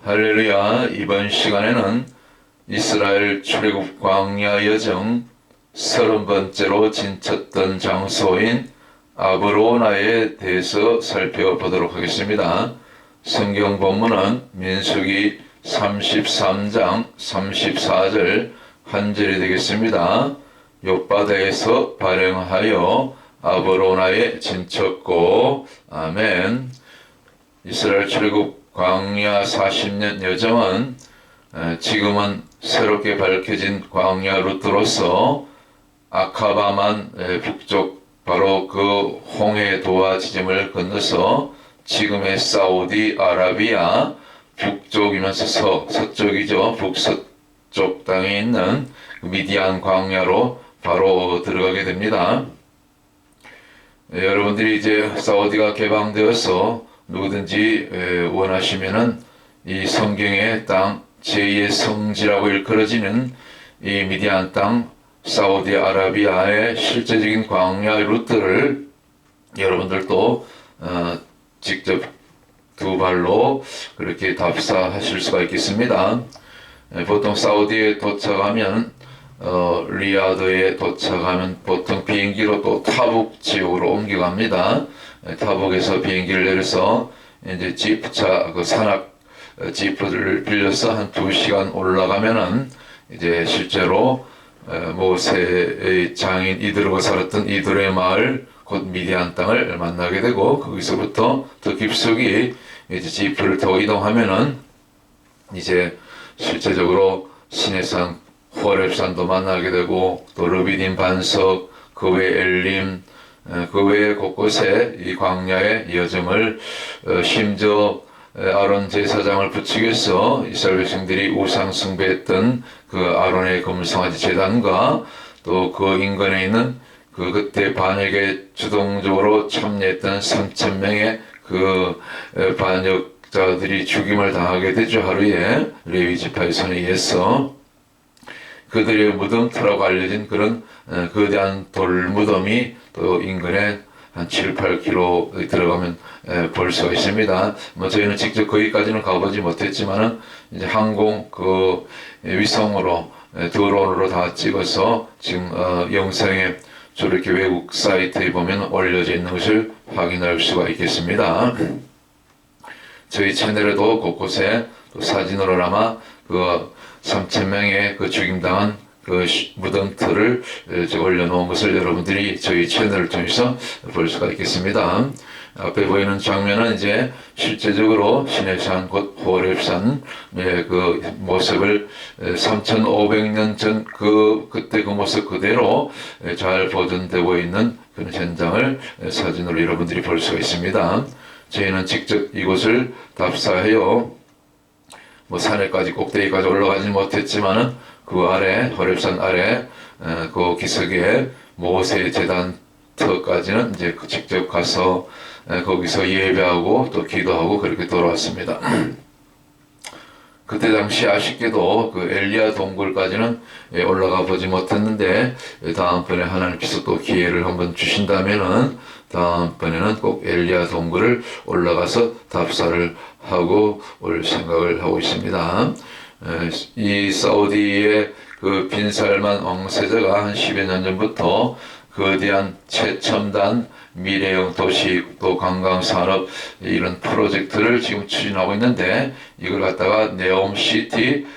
할렐루야. 이번 시간에는 이스라엘 출애굽 광야 여정 30번째로 진쳤던 장소인 아브로나에 대해서 살펴보도록 하겠습니다. 성경 본문은 민수기 33장 34절 한 절이 되겠습니다. 욥바다에서 발행하여 아브로나에 진쳤고. 아멘. 이스라엘 출애굽 광야 40년 여정은 지금은 새롭게 밝혀진 광야 루트로서 아카바만 북쪽 바로 그 홍해 도하 지점을 건너서 지금의 사우디아라비아 북쪽이면서 서쪽이죠. 북서쪽 땅에 있는 미디안 광야로 바로 들어가게 됩니다. 여러분들이 이제 사우디가 개방되어서 누구든지 원하시면은 이 성경의 땅 제2의 성지라고 일컬어지는 이 미디안 땅 사우디아라비아의 실제적인 광야 루트를 여러분들도 직접 두 발로 그렇게 답사하실 수가 있겠습니다. 보통 사우디에 도착하면 리야드에 도착하면 보통 비행기로 또 타북 지역으로 옮겨갑니다. 타북에서 비행기를 내려서 이제 지프차 그 산악 지프를 빌려서 한 2시간 올라가면은 이제 실제로 모세의 장인 이드로가 살았던 이드로의 마을 곧 미디안 땅을 만나게 되고, 거기서부터 더 깊숙이 이제 지프를 타고 이동하면은 이제 실제적으로 시내산 호렙산도 만나게 되고, 또 르비딤 반석, 그 외 엘림, 그 외에 곳곳에 이 광야의 여정을 심지어 아론 제사장을 붙이기 위해서 이스라엘 백성들이 우상 숭배했던 그 아론의 금송아지 제단과 또 그 인근에 있는 그 그때 반역에 주동적으로 참여했던 3,000명의 그 반역자들이 죽임을 당하게 되죠. 하루에 레위 지파의 손에 의해서 그들의 무덤터라고 알려진 그런 거대한 돌무덤이 또 인근에 한 7, 8km 들어가면 볼 수가 있습니다. 뭐 저희는 직접 거기까지는 가보지 못했지만은 이제 항공 그 위성으로 드론으로 다 찍어서 지금 영상에 저렇게 외국 사이트에 보면 올려져 있는 것을 확인할 수가 있겠습니다. 저희 채널에도 곳곳에 또 사진으로나마 그 3,000명의 그 죽임당한 그 무덤틀을 올려놓은 것을 여러분들이 저희 채널을 통해서 볼 수가 있겠습니다. 앞에 보이는 장면은 이제 실제적으로 시내산 곧 호렙산의 그 모습을 3,500년 전 그때 그 모습 그대로 잘 보존되고 있는 그런 현장을 사진으로 여러분들이 볼 수가 있습니다. 저희는 직접 이곳을 답사해요. 뭐 산에까지 꼭대기까지 올라가지 못했지만은 그 아래 호렙산 아래 그 기슭에 모세 제단터까지는 이제 직접 가서 거기서 예배하고 또 기도하고 그렇게 돌아왔습니다. 그때 당시 아쉽게도 그 엘리야 동굴까지는 올라가 보지 못했는데, 다음번에 하나님께서 또 기회를 한번 주신다면은 다음번에는 꼭 엘리야 동굴을 올라가서 답사를 하고 올 생각을 하고 있습니다. 이 사우디의 그 빈살만 왕세자가 한 10여 년 전부터 거대한 최첨단 미래형 도시 또 관광산업 이런 프로젝트를 지금 추진하고 있는데, 이걸 갖다가 네옴시티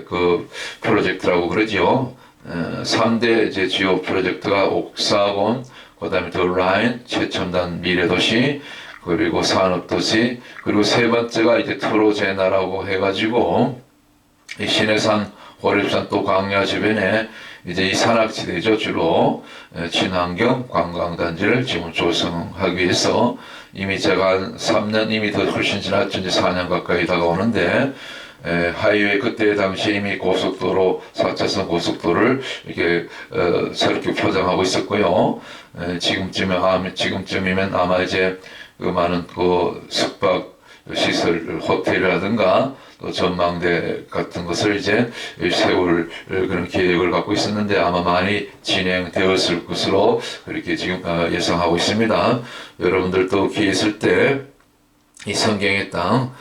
그 프로젝트라고 그러죠. 3대 이제 주요 프로젝트가 옥사곤, 그 다음에 더 라인 최첨단 미래도시, 그리고 산업도시, 그리고 세 번째가 이제 트로제나라고 해가지고 이 시내산 호렙산 또 광야 주변에 이제 이 산악지대죠. 주로 친환경 관광단지를 지금 조성하기 위해서 이미 제가 한 3년 이미 더 훨씬 지났죠. 이제 4년 가까이 다가오는데, 하이웨이 그때 당시 이미 고속도로 4차선 고속도로를 이렇게 새롭게 포장하고 있었고요. 지금쯤이면 아마 이제 그 많은 그 숙박 시설 호텔이라든가 또 전망대 같은 것을 이제 세울 그런 계획을 갖고 있었는데, 아마 많이 진행되었을 것으로 그렇게 지금 예상하고 있습니다. 여러분들도 기회 있을 때 이 성경의 땅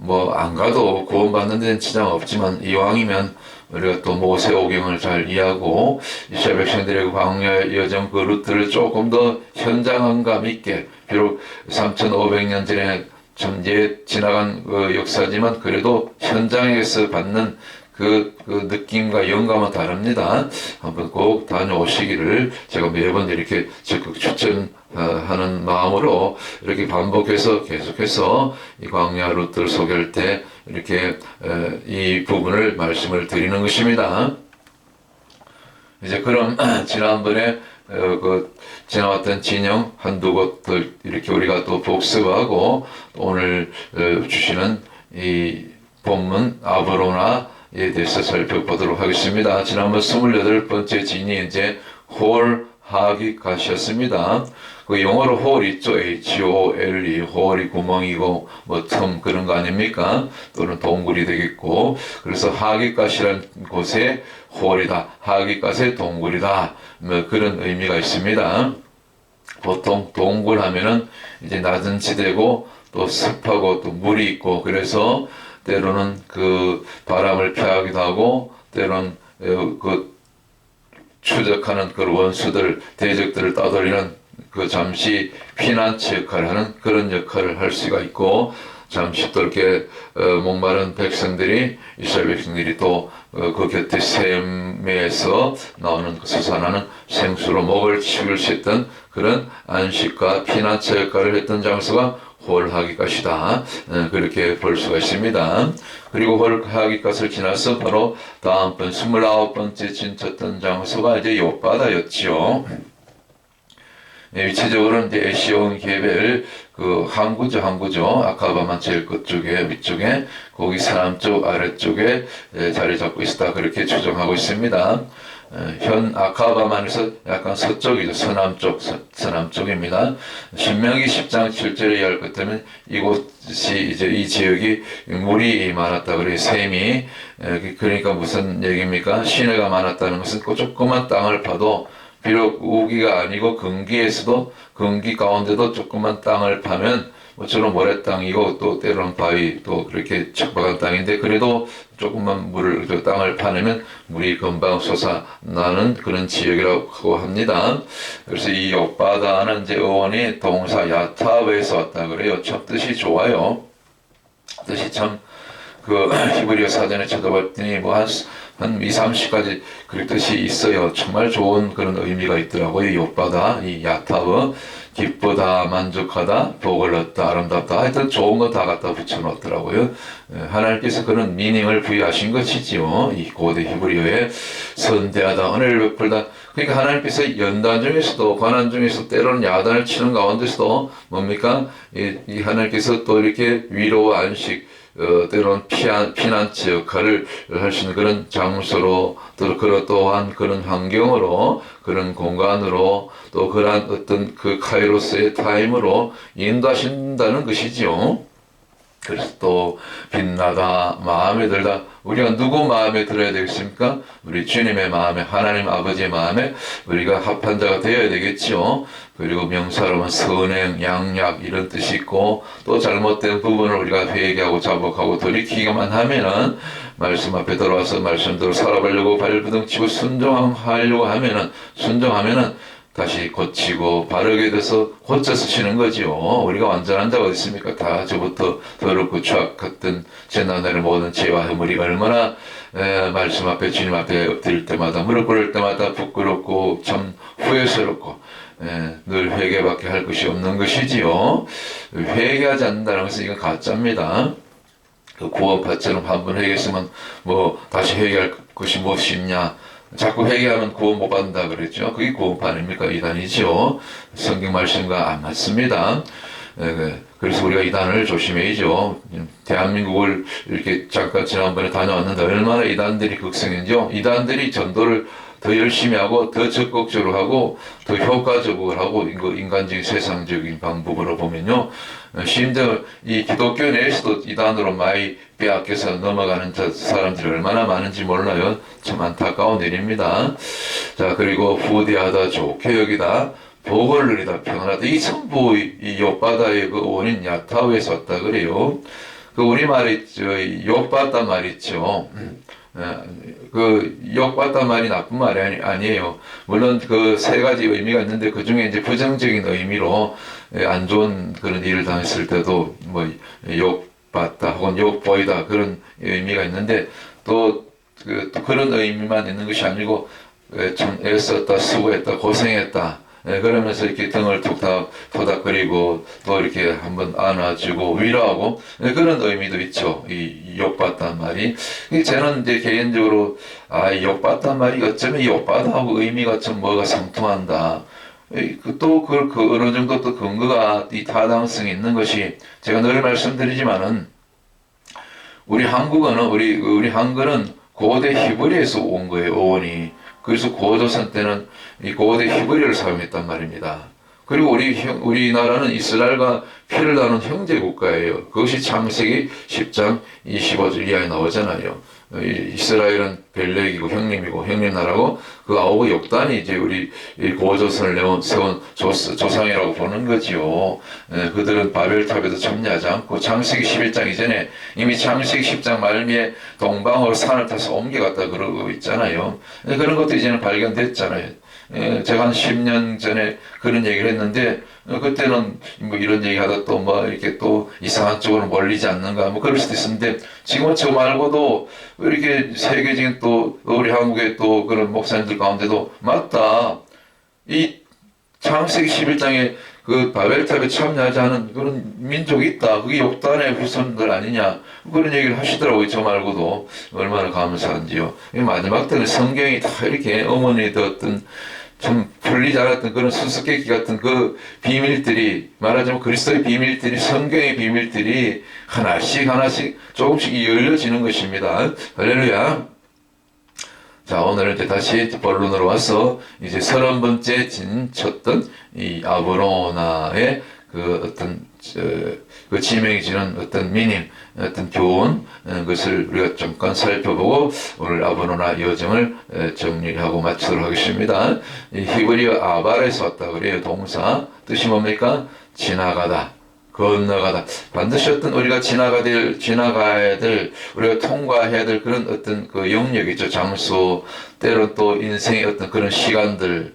뭐 안 가도 구원받는 데는 지장 없지만 이왕이면 우리가 또 모세오경을 잘 이해하고 이스라엘 백성들의 광야 여정 그 루트를 조금 더 현장감 있게, 비록 3,500년 전에 좀 지나간 그 역사지만 그래도 현장에서 받는 그 느낌과 영감은 다릅니다. 한번 꼭 다녀오시기를 제가 매번 이렇게 적극 추천하는 마음으로 이렇게 반복해서 계속해서 이 광야 루트를 소개할 때 이렇게 이 부분을 말씀을 드리는 것입니다. 이제 그럼 지난번에 지나왔던 진영 한두 곳들 이렇게 우리가 또 복습하고 오늘 주시는 이 본문 아브로나에 대해서 살펴보도록 하겠습니다. 지난번 28번째 진이 이제 홀 하깃갓이었습니다. 그 영어로 홀 있죠. HOLE, 홀이 구멍이고 뭐 틈 그런 거 아닙니까? 또는 동굴이 되겠고, 그래서 하깃갓이라는 곳에 홀이다, 하깃갓의 동굴이다, 뭐 그런 의미가 있습니다. 보통 동굴 하면은 이제 낮은 지대고 또 습하고 또 물이 있고, 그래서 때로는 그 바람을 피하기도 하고 때로는 그 추적하는 그 원수들, 대적들을 따돌리는 그 잠시 피난처 역할을 하는 그런 역할을 할 수가 있고, 잠시 또 이렇게 목마른 백성들이, 이스라엘 백성들이 또 그 곁에 샘에서 나오는 그 솟아나는 생수로 목을 치울 수 있던 그런 안식과 피난처 역할을 했던 장소가 홀하깃갓이다, 그렇게 볼 수가 있습니다. 그리고 홀하깃갓을 지나서 바로 다음번 29번째 진쳤던 장소가 이제 욥바다였지요. 위치적으로는 이제 에시온 게벨 그 항구죠. 아카바만 제일 끝쪽에 위쪽에 거기 서남쪽 아래쪽에 자리 잡고 있다, 그렇게 추정하고 있습니다. 현 아카바만에서 약간 서쪽이죠. 서남쪽입니다. 신명기 10장 7절에 이해할 것 때문에 이곳이 이제 이 지역이 물이 많았다 그래요. 샘이. 그러니까 무슨 얘기입니까? 시내가 많았다는 것은 그 조그만 땅을 파도, 비록 우기가 아니고 근기에서도, 근기 가운데도 조그만 땅을 파면 모처럼 모래땅이고 또 때로는 바위 또 그렇게 척박한 땅인데, 그래도 조금만 물을 땅을 파내면 물이 금방 솟아나는 그런 지역이라고 합니다. 그래서 이 욥바다는 이제 어원이 동사 야타브에서 왔다 그래요. 참 뜻이 좋아요. 뜻이 참 히브리어 사전에 찾아봤더니 한 2, 30가지 그 뜻이 있어요. 정말 좋은 그런 의미가 있더라고요. 욥바다, 이 야타브, 기쁘다, 만족하다, 복을 얻다, 아름답다, 하여튼 좋은 거 다 갖다 붙여놓더라고요. 하나님께서 그런 미닝을 부여하신 것이지요. 이 고대 히브리어에 선대하다, 은혜를 베풀다. 그러니까 하나님께서 연단 중에서도, 관한 중에서, 때로는 야단을 치는 가운데서도 뭡니까? 이 하나님께서 또 이렇게 위로와 안식, 때로는 피난처 역할을 할 수 있는 그런 장소로, 또 또한 그런 환경으로, 그런 공간으로, 또 그러한 어떤 그 카이로스의 타임으로 인도하신다는 것이지요. 그래서 또 빛나다, 마음에 들다. 우리가 누구 마음에 들어야 되겠습니까? 우리 주님의 마음에, 하나님 아버지의 마음에 우리가 합한 자가 되어야 되겠지요. 그리고 명사로는 선행, 양약 이런 뜻이 있고, 또 잘못된 부분을 우리가 회개하고 자복하고 돌이키기만 하면은, 말씀 앞에 들어와서 말씀대로 살아가려고 발부둥치고 순종하려고 순종하면은 다시 고치고 바르게 돼서 고쳐서 치는 거지요. 우리가 완전한 자가 어디 있습니까? 다 저부터 더럽고 추악했던 지난날의 모든 죄와 허물이 얼마나 말씀 앞에, 주님 앞에 드릴 때마다, 무릎 꿇을 때마다 부끄럽고 참 후회스럽고 늘 회개밖에 할 것이 없는 것이지요. 회개하지 않는다는 것은 이건 가짜입니다. 그 구원파처럼 한번 회개했으면 뭐 다시 회개할 것이 무엇이 있냐, 자꾸 회개하면 구원 못 받는다 그랬죠. 그게 구원파 아닙니까? 이단이죠. 성경 말씀과 안 맞습니다. 그래서 우리가 이단을 조심해야죠. 대한민국을 이렇게 잠깐 지난번에 다녀왔는데 얼마나 이단들이 극성인지요. 이단들이 전도를 더 열심히 하고 더 적극적으로 하고 더 효과적으로 하고, 인간적인 세상적인 방법으로 보면요, 심지어 이 기독교 내에서도 이단으로 많이 빼앗겨서 넘어가는 사람들이 얼마나 많은지 몰라요. 참 안타까운 일입니다. 자, 그리고 후대하다, 좋게 여기다, 복을 누리다, 평안하다. 이 전부 이 욥바다의 그 원인 야타브에서 왔다 그래요. 그 우리말에 욕받다 말 있죠. 그 욕받다 말이 나쁜 말이 아니에요. 물론 그 세 가지 의미가 있는데 그 중에 이제 부정적인 의미로 안 좋은 그런 일을 당했을 때도 뭐 욕받다 혹은 욕보이다 그런 의미가 있는데 또 그런 의미만 있는 것이 아니고 참 애썼다, 수고했다, 고생했다. 그러면서 이렇게 등을 툭탁 토닥거리고 또 이렇게 한번 안아주고 위로하고 그런 의미도 있죠. 이 욕받단 말이. 저는 이제 개인적으로 욕받단 말이 어쩌면 욕받아하고 의미가 좀 뭐가 상통한다. 또 그 어느 정도 또 근거가 이 타당성이 있는 것이 제가 늘 말씀드리지만은 우리 한국어는 우리 한글은 고대 히브리에서 온 거예요. 어원이. 그래서 고조선 때는 이 고대 히브리어를 사용했단 말입니다. 그리고 우리나라는 이스라엘과 피를 나눈 형제 국가예요. 그것이 창세기 10장 25절 이하에 나오잖아요. 이스라엘은 벨렉이고 형님이고 형님 나라고 그 아우고 욕단이 이제 우리 고조선을 세운 조상이라고 보는 거지요. 그들은 바벨탑에도 참여하지 않고 창세기 11장 이전에 이미 창세기 10장 말미에 동방으로 산을 타서 옮겨갔다 그러고 있잖아요. 그런 것도 이제는 발견됐잖아요. 제가 한 10년 전에 그런 얘기를 했는데 그때는 뭐 이런 얘기하다 또 뭐 이렇게 또 이상한 쪽으로 몰리지 않는가 뭐 그럴 수도 있었는데 지금은 저 말고도 이렇게 세계적인 또 우리 한국의 또 그런 목사님들 가운데도 맞다. 이 창세기 11장에 그 바벨탑에 참여하지 않은 그런 민족이 있다. 그게 욕단의 후손들 아니냐. 그런 얘기를 하시더라고요. 저 말고도. 얼마나 감사한지요. 마지막 때는 성경이 다 이렇게 어머니의 어떤 좀 풀리지 않았던 그런 수수께끼 같은 그 비밀들이 말하자면 그리스도의 비밀들이 성경의 비밀들이 하나씩 조금씩 열려지는 것입니다. 할렐루야. 자, 오늘은 이제 다시 본론으로 와서 이제 30번째 쳤던 이 아브로나의 그 어떤 그 지명이 지는 어떤 미님, 어떤 교훈 그것을 우리가 잠깐 살펴보고 오늘 아브로나 여정을 정리하고 마치도록 하겠습니다. 이 히브리어 아발에서 왔다 그래요. 동사 뜻이 뭡니까? 지나가다. 건너가다. 반드시 어떤 우리가 지나가야 될, 우리가 통과해야 될 그런 어떤 그 영역이죠. 장소, 때론 또 인생의 어떤 그런 시간들,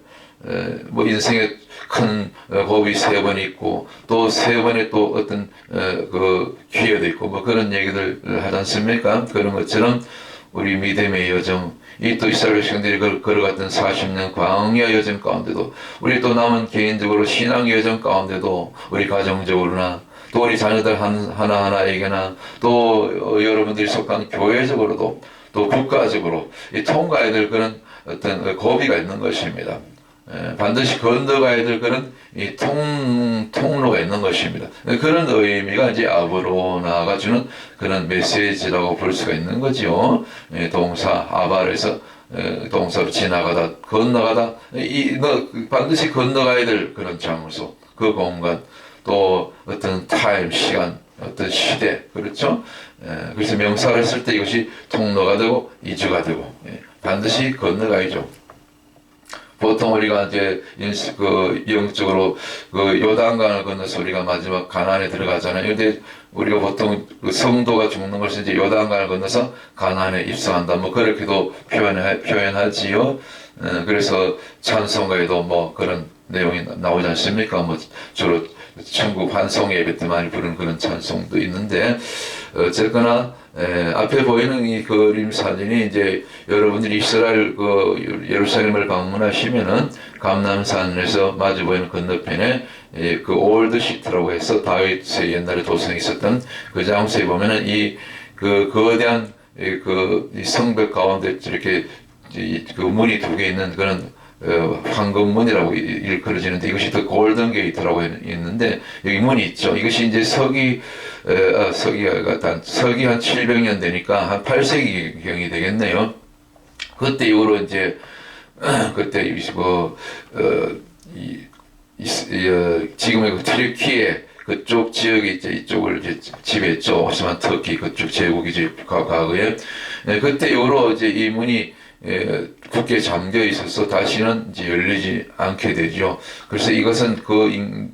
뭐 인생의 큰 고비 3번 있고, 또 3번에 또 어떤, 그 기회도 있고, 뭐 그런 얘기들 하지 않습니까? 그런 것처럼 우리 믿음의 여정, 이 또 이스라엘 백성들이 걸어갔던 40년 광야 여정 가운데도 우리 또 남은 개인적으로 신앙 여정 가운데도 우리 가정적으로나 또 우리 자녀들 하나하나에게나 또 여러분들이 속한 교회적으로도 또 국가적으로 이 통과해야 될 그런 어떤 고비가 있는 것입니다. 반드시 건너가야 될 그런 이 통로가 있는 것입니다. 그런 의미가 이제 아브로나가 주는 그런 메시지라고 볼 수가 있는 거죠. 동사 아발에서 동사로 지나가다, 건너가다, 반드시 건너가야 될 그런 장소, 그 공간, 또 어떤 타임, 시간, 어떤 시대, 그렇죠? 그래서 명사를 했을 때 이것이 통로가 되고 이주가 되고 반드시 건너가야죠. 보통 우리가 이제 영적으로 그 요단강을 건너서 우리가 마지막 가나안에 들어가잖아요. 근데 우리가 보통 그 성도가 죽는 것을 이제 요단강을 건너서 가나안에 입성한다. 뭐 그렇게도 표현하지요. 그래서 찬송가에도 뭐 그런 내용이 나오지 않습니까? 뭐 주로 천국 환송 예배 때 많이 부르는 그런 찬송도 있는데 어쨌거나 앞에 보이는 이 그림 사진이 이제 여러분들이 이스라엘 그 예루살렘을 방문하시면은 감람산에서 마주 보이는 건너편에 그 올드 시티라고 해서 다윗의 옛날에 도성이 있었던 그 장소에 보면은 이 그 거대한 이 성벽 가운데 이렇게 그 문이 2개 있는 그런 황금문이라고 일컬어지는데 이것이 더 골든 게이트라고 있는데 여기 문이 있죠. 이것이 이제 서기 한 700년 되니까 한 8세기경이 되겠네요. 그때 이후로 이제 그때 지금의 그 튀르키예 그쪽 지역이 이제 이쪽을 이제 지배했죠. 오스만 터키 그쪽 제국이 이제 과거에 그때 이후로 이제 이 문이 굳게 잠겨 있어서 다시는 이제 열리지 않게 되죠. 그래서 이것은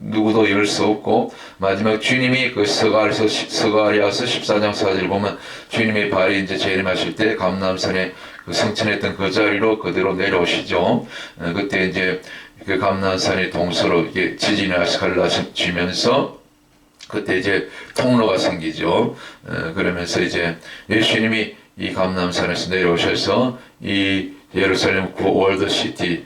누구도 열 수 없고, 마지막 주님이 그 스가랴서 14장 4절 보면 주님의 발이 이제 재림하실 때 감람산에 그 승천했던 그 자리로 그대로 내려오시죠. 그때 이제 그 감람산의 동서로 이게 지진이 갈라지면서 그때 이제 통로가 생기죠. 그러면서 이제 예수님이 이 감람산에서 내려오셔서 이 예루살렘 구월드 시티,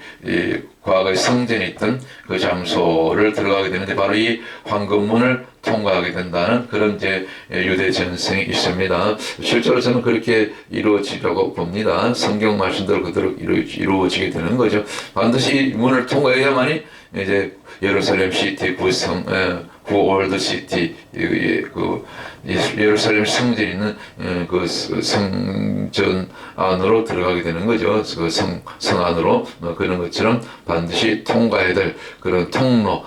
과거의 성전이 있던 그 장소를 들어가게 되는데, 바로 이 황금문을 통과하게 된다는 그런 이제 유대 전승이 있습니다. 실제로 저는 그렇게 이루어지라고 봅니다. 성경 말씀대로 그대로 이루어지게 되는 거죠. 반드시 이 문을 통과해야만이 이제 예루살렘 시티 구월드 시티, 예루살렘 성전이 있는 그 성전 안으로 들어가게 되는 거죠. 그 성 안으로 그런 것처럼 반드시 통과해야 될 그런 통로,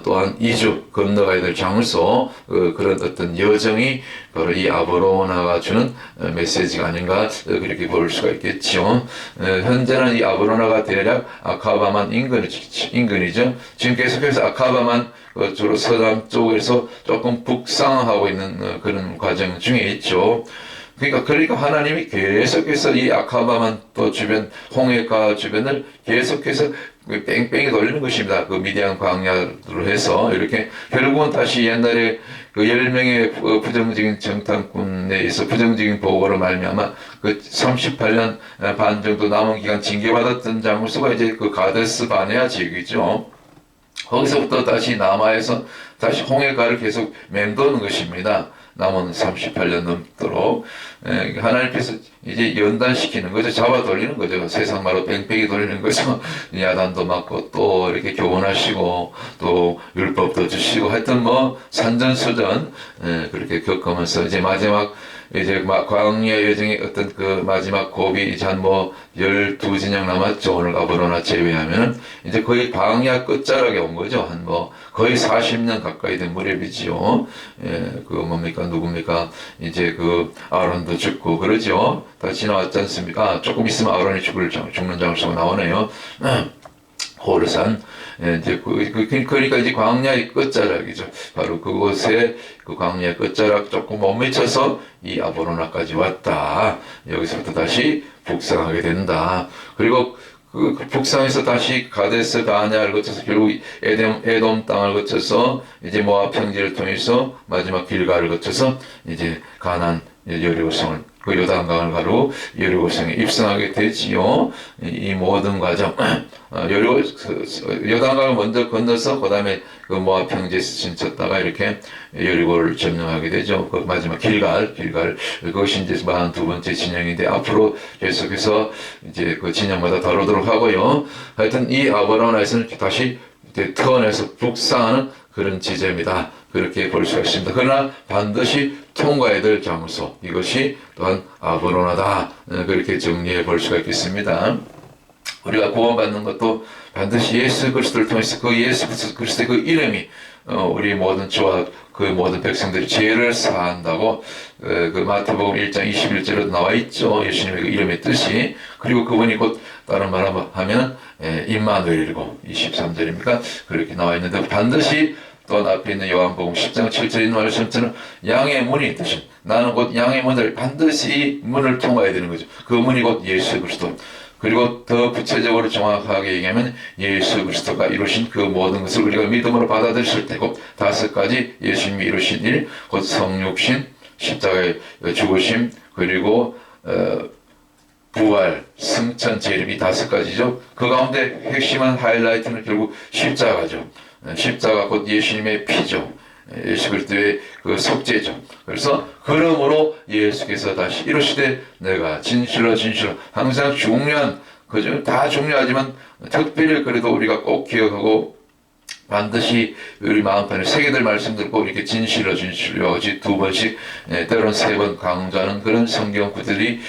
또한 이주 건너가야 될 장소, 그런 어떤 여정이 바로 이 아브로나가 주는 메시지가 아닌가, 그렇게 볼 수가 있겠죠. 현재는 이 아브로나가 대략 아카바만 인근이죠. 지금 계속해서 아카바만 주로 서남 쪽에서 조금 북상하고 있는 그런 과정 중에 있죠. 그러니까 하나님이 계속해서 이 아카바만 또 주변, 홍해가 주변을 계속해서 뺑뺑이 돌리는 것입니다. 그 미디안 광야로 해서 이렇게 결국은 다시 옛날에 그 10명의 부정적인 정탐꾼에 의해서 부정적인 보고로 말미암아 그 38년 반 정도 남은 기간 징계받았던 장소가 이제 그 가데스 바네아 지역이죠. 거기서부터 다시 남아에서 다시 홍해가를 계속 맴도는 것입니다. 남은 38년 넘도록 하나님께서 이제 연단시키는 거죠. 잡아 돌리는 거죠. 세상 말로 뺑뺑이 돌리는 거죠. 야단도 맞고 또 이렇게 교훈하시고 또 율법도 주시고 하여튼 뭐 산전수전 그렇게 겪으면서 이제 마지막 이제 광야 여정의 어떤 그 마지막 고비 이제 한 12진영 남았죠. 오늘 아브로나 제외하면은 이제 거의 광야 끝자락에 온 거죠. 한 거의 40년 가까이 된 무렵이지요. 그 뭡니까 누굽니까 이제 그 아론도 죽고 그러죠. 다 지나왔지 않습니까? 조금 있으면 아론이 죽는 장소가 나오네요. 호르산. 이제 그러니까 이제 광야의 끝자락이죠. 바로 그곳에 그 광야의 끝자락 조금 못 미쳐서 이 아브로나까지 왔다. 여기서부터 다시 북상하게 된다. 그리고 그 북상에서 다시 가데스 바네아를 거쳐서 결국 에돔 땅을 거쳐서 이제 모압 평지를 통해서 마지막 길가를 거쳐서 이제 가나안 여리고성을 그 요단강을 가로 여리고성에 입성하게 되지요. 이 모든 과정 요단강을 먼저 건너서 그 다음에 그 모압 평지에서 진쳤다가 이렇게 여리고를 점령하게 되죠. 그 마지막 길갈 그것이 이제 42번째 진영인데 앞으로 계속해서 이제 그 진영마다 다루도록 하고요. 하여튼 이 아브라나에서는 다시 태어나서 북상하는 그런 지점이다. 그렇게 볼 수가 있습니다. 그러나 반드시 통과해야 될 장소, 이것이 또한 아브로나다. 그렇게 정리해 볼 수가 있겠습니다. 우리가 구원받는 것도 반드시 예수 그리스도를 통해서 그 예수 그리스도의 그 이름이 우리 모든 저와 그 모든 백성들이 죄를 사한다고 그 마태복음 1장 21절에도 나와 있죠. 예수님의 그 이름의 뜻이. 그리고 그분이 곧 다른 말로 하면 임마누엘이고 23절입니까? 그렇게 나와 있는데 반드시 또 앞에 있는 요한복음 10장 7절에 있는 말씀처럼 양의 문이 뜻은 나는 곧 양의 문을 반드시 문을 통과해야 되는 거죠. 그 문이 곧 예수 그리스도. 그리고 더 구체적으로 정확하게 얘기하면 예수 그리스도가 이루신 그 모든 것을 우리가 믿음으로 받아들였을 때 곧 5가지 예수님이 이루신 일, 곧 성육신, 십자가의 죽으심, 그리고 부활, 승천, 재림 이 5가지죠. 그 가운데 핵심한 하이라이트는 결국 십자가죠. 십자가 곧 예수님의 피죠. 예수 그리스도의 그 속죄죠. 그래서 그러므로 예수께서 다시 이르시되 내가 진실로 항상 중요한 그중 다 중요하지만 특별히 그래도 우리가 꼭 기억하고 반드시 우리 마음편에 새겨들 말씀 듣고 이렇게 진실로 두 번씩 때로는 세 번 강조하는 그런 성경 구절이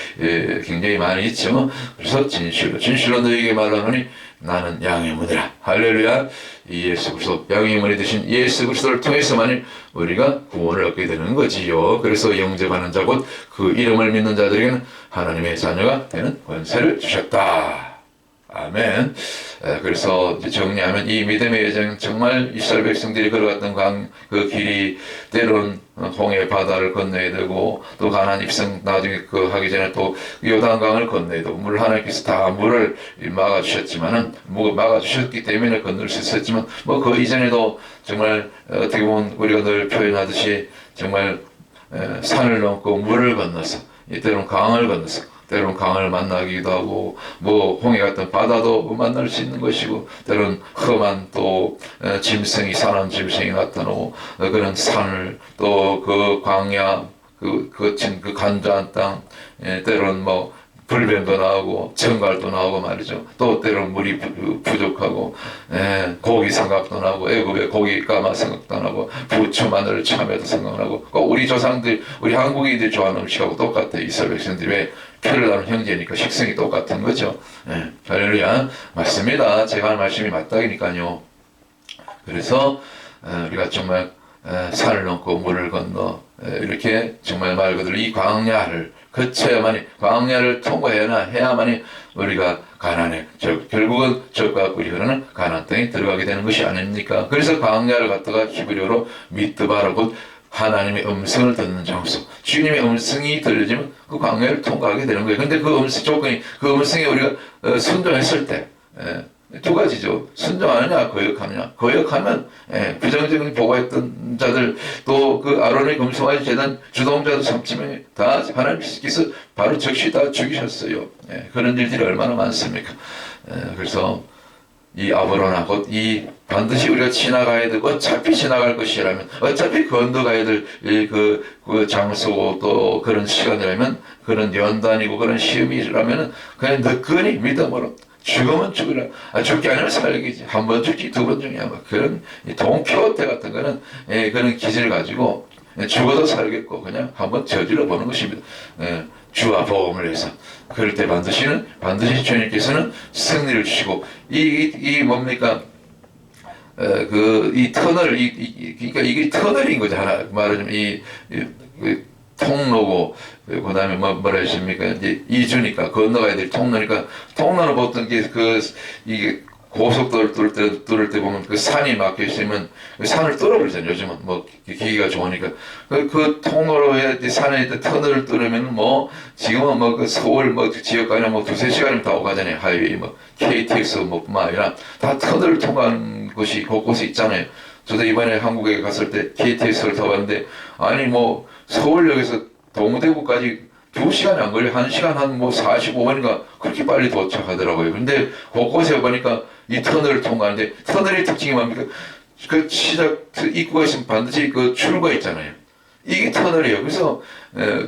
굉장히 많이 있죠. 그래서 진실로 너에게 말하노니 나는 양의 문이라. 할렐루야. 이 예수 그리스도 양의 문이 되신 예수 그리스도를 통해서만이 우리가 구원을 얻게 되는 거지요. 그래서 영접하는 자 곧 그 이름을 믿는 자들에게는 하나님의 자녀가 되는 권세를 주셨다. 아멘. 그래서 정리하면 이 믿음의 여정, 정말 이스라엘 백성들이 걸어갔던 그 길이 때론 홍해 바다를 건너야 되고, 또 가나안 입성 나중에 그 하기 전에 또 요단강을 건너야 되고, 물 하나님께서 다 물을 막아주셨지만은, 막아주셨기 때문에 건널 수 있었지만, 그 이전에도 정말 어떻게 보면 우리가 늘 표현하듯이 정말 산을 넘고 물을 건너서, 때론 강을 건너서, 때론 강을 만나기도 하고, 홍해 같은 바다도 만날 수 있는 것이고, 때론 험한 또 짐승이, 사나운 짐승이 나타나고, 그런 산을, 또 그 광야, 그 간조한 땅, 때론 불뱀도 나오고 정갈도 나오고 말이죠. 또 때론 물이 부족하고 고기 생각도 나고, 애굽의 고기 까마 생각도 나고, 부추 마늘 참외도 생각나고, 우리 조상들, 우리 한국인들이 좋아하는 음식하고 똑같아. 이스라엘 백성들이 왜 피를 나는 형제니까 식성이 똑같은 거죠. 할렐루야. 맞습니다. 제가 하는 말씀이 맞다니까요. 그래서 우리가 정말 산을 넘고 물을 건너 이렇게 정말 말 그대로 이 광야를 거쳐야만이, 광야를 통과해야만이 우리가 가나안에, 결국은 적과 꿀이 흐르는 가나안 땅에 들어가게 되는 것이 아닙니까? 그래서 광야를 갖다가 히브리어로 미드바라, 곧 하나님의 음성을 듣는 장소, 주님의 음성이 들려지면 그 광야를 통과하게 되는 거예요. 근데 그 음성 조건이, 그 음성에 우리가 순종했을 때 두 가지죠. 순종하느냐, 거역하느냐. 거역하면 부정적인 보고했던 자들, 또 그 아론의 금송아지 재단 주동자도 3,000명이 다 하나님께서 바로 즉시 다 죽이셨어요. 그런 일들이 얼마나 많습니까? 그래서 이 아브라나, 곧 이 반드시 우리가 지나가야 되고, 어차피 지나갈 것이라면, 어차피 건너가야 될 그 장소고, 또 그런 시간이라면, 그런 연단이고 그런 시험이라면 그냥 너끈히 믿음으로, 죽으면 죽으라. 죽기 아니면 살기지. 한 번 죽기, 두 번 죽냐. 그런 동키호테 같은 거는 그런 기질을 가지고 죽어도 살겠고 그냥 한번 저질러 보는 것입니다. 주와 보험을 해서. 그럴 때 반드시 주님께서는 승리를 주시고, 이 뭡니까? 이 터널, 그러니까 이게 터널인 거죠. 하나 말하자면 통로고, 그 다음에 뭐라 하십니까? 이제 이주니까, 건너가야 될 통로니까, 통로는 보통 이게 고속도로 뚫을 때 보면 그 산이 막혀 있으면 그 산을 뚫어버리잖아요. 요즘은 기기가 좋으니까. 그 통로로 해야 산에 터널을 뚫으면 지금은 그 서울 지역까지 두세 시간이면 다 오가잖아요. 하이웨이 KTX 뿐만 아니라 다 터널을 통과하는 곳이 곳곳에 있잖아요. 저도 이번에 한국에 갔을 때 KTX를 타봤는데, 아니 서울역에서 동대구까지 2시간이 안 걸려. 1시간 한 45분인가 그렇게 빨리 도착하더라고요. 근데 곳곳에 보니까 이 터널을 통과하는데, 터널의 특징이 뭡니까? 그 입구가 있으면 반드시 그 출구가 있잖아요. 이게 터널이에요. 그래서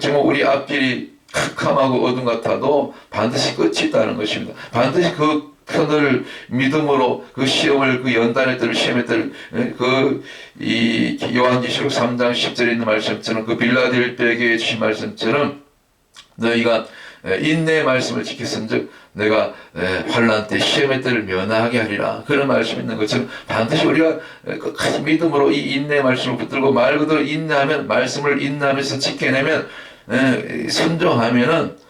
정말 우리 앞길이 캄캄하고 어둠 같아도 반드시 끝이 있다는 것입니다. 반드시 그 터널을 믿음으로, 그 시험을, 그 연단에 들을 시험에 들을 이 요한계시록 3장 10절에 있는 말씀처럼, 그 빌라델비아 교회에 주신 말씀처럼, 너희가 인내의 말씀을 지켰은즉 내가 환난 때 시험의 때를 면하게 하리라. 그런 말씀이 있는 것처럼 반드시 우리가 끝까지 믿음으로 이 인내의 말씀을 붙들고 말 그대로 인내하면, 말씀을 인내하면서 지켜내면, 순종하면은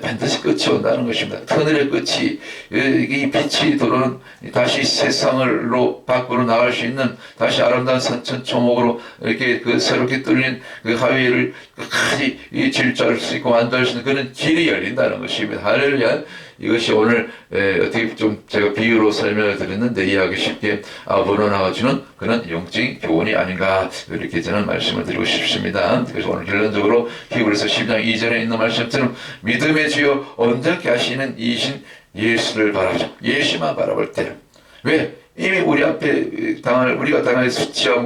반드시 끝이 온다는 것입니다. 터널의 끝이, 이 빛이 들어오는, 다시 세상으로 밖으로 나갈 수 있는, 다시 아름다운 산천 초목으로 이렇게 새롭게 뚫린 그 하위를 끝까지 질주할 수 있고 완주할 수 있는 그런 길이 열린다는 것입니다. 할렐루야. 이것이 오늘 어떻게 좀 제가 비유로 설명을 드렸는데 이해하기 쉽게 아브라나가 주는 그런 영적인 교훈이 아닌가, 이렇게 저는 말씀을 드리고 싶습니다. 그래서 오늘 결론적으로 히브리서 10장 2절에 있는 말씀처럼 믿음의 주요 온전케 하시는 이신 예수를 바라보자. 예수만 바라볼 때, 왜? 이미 우리 앞에 우리가 당할 수치와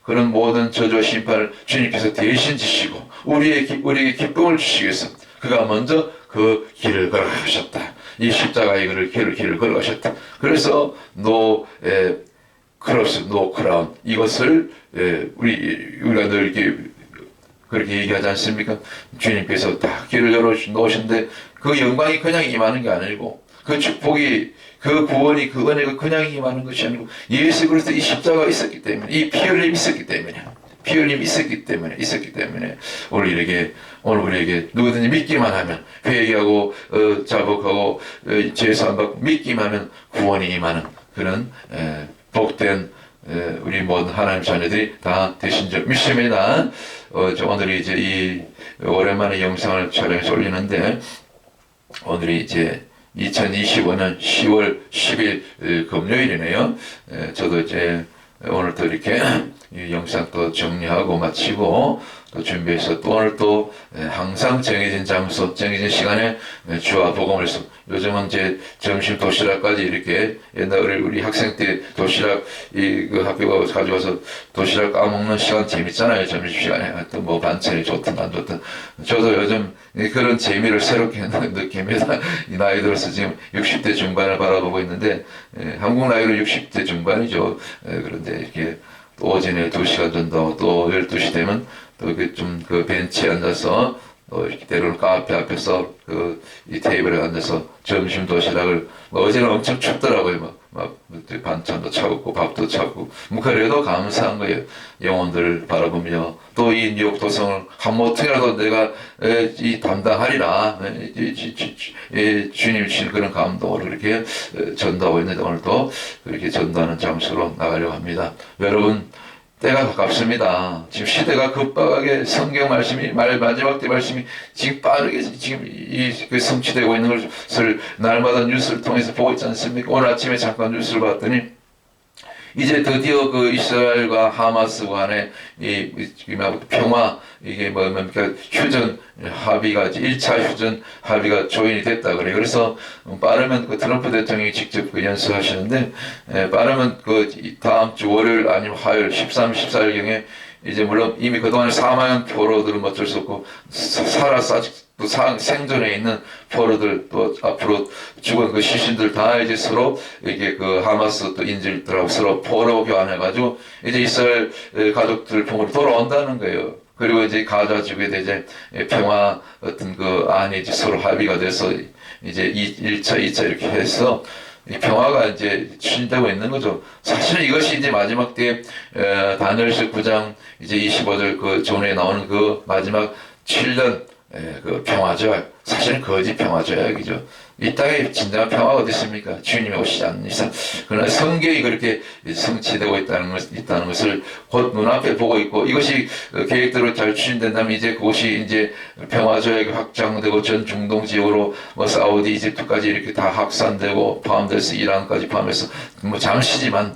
그런 모든 저주와 심판을 주님께서 대신 지시고 우리에게 기쁨을 주시기 위해서 그가 먼저 그 길을 걸어가셨다. 이 십자가의 길을 걸어가셨다. 그래서 크로스, 노 크라운. 이것을 우리가 늘 이렇게 그렇게 얘기하지 않습니까? 주님께서 다 길을 열어 놓으신데 그 영광이 그냥 임하는 게 아니고 그 축복이 그 구원이 그 은혜가 그냥 임하는 것이 아니고 예수 그리스도 이 십자가가 있었기 때문에 이 피 흘림이 있었기 때문에 있었기 때문에 오늘 우리에게 누구든지 믿기만 하면 회개하고 자복하고 죄사함 받고 믿기만 하면 구원이 임하는 그런 복된 우리 모든 하나님 자녀들이 다 되신 줄 믿습니다. 오늘이 이제 이 오랜만에 영상을 촬영해서 올리는데 오늘이 이제 2025년 10월 10일 금요일이네요. 저도 이제 오늘 또 이렇게 이 영상 또 정리하고 마치고 또 준비해서 또 오늘 또 항상 정해진 장소, 정해진 시간에 주와 복음을 써. 요즘은 이제 점심 도시락까지 이렇게 옛날 우리 학생 때 도시락 그 학교 가져와서 도시락 까먹는 시간 재밌잖아요. 점심 시간에 하여튼 뭐 반찬이 좋든 안 좋든 저도 요즘 그런 재미를 새롭게 느낍니다. 이 나이 들어서 지금 60대 중반을 바라보고 있는데 한국 나이로 60대 중반이죠. 그런데 이렇게 또 오전에 2시간 전도 또 12시 되면 또 그 벤치에 앉아서 또 이렇게 때로는 카페 앞에서 이 테이블에 앉아서 점심 도시락을 어제는 엄청 춥더라고요. 막 반찬도 차갑고 밥도 차고 뭐 그래도 감사한 거예요. 영혼들을 바라보며 또 이 뉴욕 도성을 한 모퉁이라도 내가 이 담당하리라 주님이 주신 그런 감동으로 이렇게 전도하고 있는데 오늘도 그렇게 전도하는 장소로 나가려고 합니다. 여러분 때가 가깝습니다. 지금 시대가 급박하게 성경 말씀이 마지막 때 말씀이 지금 빠르게 지금 그 성취되고 있는 것을 날마다 뉴스를 통해서 보고 있지 않습니까? 오늘 아침에 잠깐 뉴스를 봤더니 이제 드디어 그 이스라엘과 하마스 간의 이 평화 이게 뭡니까 휴전 합의가 1차 휴전 합의가 조인이 됐다 그래. 그래서 빠르면 그 트럼프 대통령이 직접 그 연설하시는데 빠르면 그 다음 주 월요일 아니면 화요일 13, 14일 경에 이제 물론 이미 그동안에 사망한 포로들은 어쩔 수 없고 살아서 아직 또 생존해 있는 포로들 또 앞으로 죽은 그 시신들 다 이제 서로 이게 그 하마스 또 인질들하고 서로 포로 교환해가지고 이제 이스라엘 가족들 품으로 돌아온다는 거예요. 그리고 이제 가자 지구에 이제 평화 어떤 그 안이 이제 서로 합의가 돼서 이제 1차, 2차 이렇게 해서 이 평화가 이제 추진되고 있는 거죠. 사실은 이것이 이제 마지막 때 다니엘서 9장 이제 25절 그 전에 나오는 그 마지막 7년 그 평화죠. 사실은 거짓 평화조약이죠. 이 땅에 진정한 평화가 어디 있습니까? 주님이 오시지 않는 이상. 그러나 성경이 그렇게 성취되고 있다는 것을 곧 눈앞에 보고 있고 이것이 계획대로 잘 추진된다면 이제 그곳이 이제 평화조약이 확장되고 전 중동 지역으로 뭐 사우디, 이집트까지 이렇게 다 확산되고 포함돼서 이란까지 포함해서 뭐 잠시지만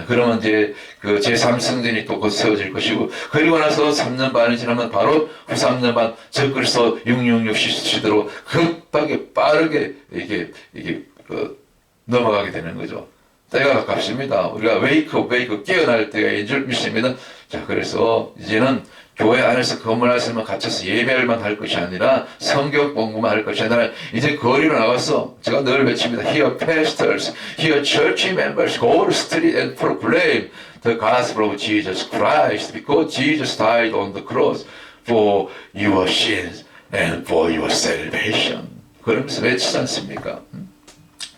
그러면 이제 그 제3성전이 또 곧 세워질 것이고 그리고 나서 3년 반이 지나면 바로 후 3년 반 적그리스도 666 시대로 급하게 빠르게 이게 넘어가게 되는 거죠. 때가 가깝습니다. 우리가 웨이크 깨어날 때가 줄 믿습니다. 자, 그래서 이제는 교회 안에서 건물 안에서만 갇혀서 예배만 할 것이 아니라 성경 공부만 할 것이 아니라 이제 거리로 나가서 제가 늘 외칩니다. Here pastors, here church members go to street and proclaim the gospel of Jesus Christ because Jesus died on the cross for your sins and for your salvation. 그러면서 외치지 않습니까?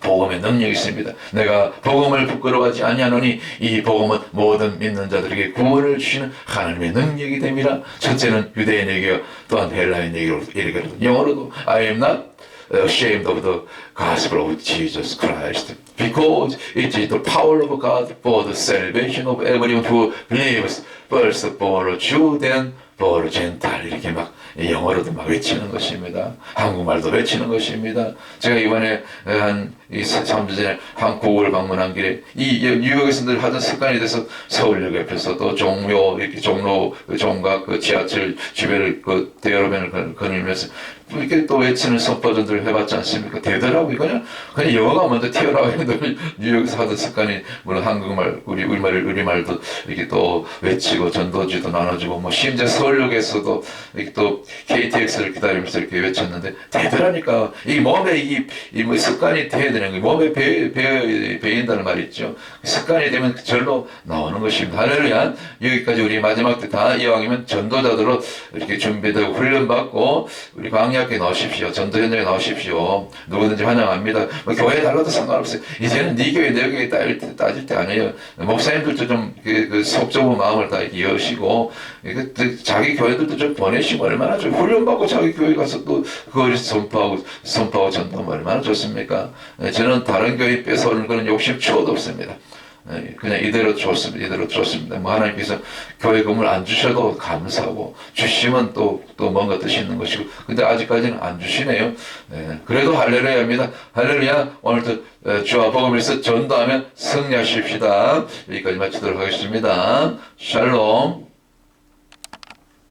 복음의 능력이 있습니다. 내가 복음을 부끄러워하지 아니하노니 이 복음은 모든 믿는 자들에게 구원을 주시는 하나님의 능력이 됨이라. 첫째는 유대인에게 또한 헬라인에게로 이르기로도 영어로도 I am not ashamed of the gospel of Jesus Christ because it is the power of God for the salvation of everyone who believes first for a Jew then for a Gentile. 이렇게 막 영어로도 막 외치는 것입니다. 한국말도 외치는 것입니다. 제가 이번에 한 3주 전에 한국을 방문한 길에 이 뉴욕에서 늘 하던 습관이 돼서 서울역 옆에서 또 종로 이렇게 종로 종각 그 지하철 주변을 그 대여로변을 거닐면서 이렇게 또 외치는 선포전들을 해봤지 않습니까? 되더라고요. 그냥 영어가 먼저 튀어나와요. 뉴욕에서 하던 습관이, 물론 한국말, 우리말도 이렇게 또 외치고 전도지도 나눠주고, 뭐, 심지어 서울역에서도 이렇게 또 KTX를 기다리면서 이렇게 외쳤는데, 되더라니까. 이 몸에 뭐 습관이 돼야 되는 거예요. 몸에 배인다는 말이 있죠. 습관이 되면 절로 나오는 것입니다. 할렐루야. 여기까지 우리 마지막 때 다 이왕이면 전도자들로 이렇게 준비되고 훈련받고 우리 광야교회 나오십시오. 전도 현장에 나오십시오. 누구든지 환영합니다. 뭐 교회 달라도 상관없어요. 이제는 네 교회 내 교회 따질 때 아니에요. 목사님들도 좀 속 좁은 마음을 다 이렇게 여시고 자기 교회들도 좀 보내시면 얼마나 좀 훈련받고 자기 교회 가서 또 그걸 선포하고 전도하면 얼마나 좋습니까? 저는 다른 교회 뺏어오는 그런 욕심 추워도 없습니다. 그냥 이대로 좋습니다. 뭐 하나님께서 교회 건물 안 주셔도 감사하고, 주시면 또 뭔가 뜻이 있는 것이고, 근데 아직까지는 안 주시네요. 그래도 할렐루야입니다. 할렐루야. 오늘도 주와 복음에서 전도하면 승리하십시다. 여기까지 마치도록 하겠습니다. 샬롬.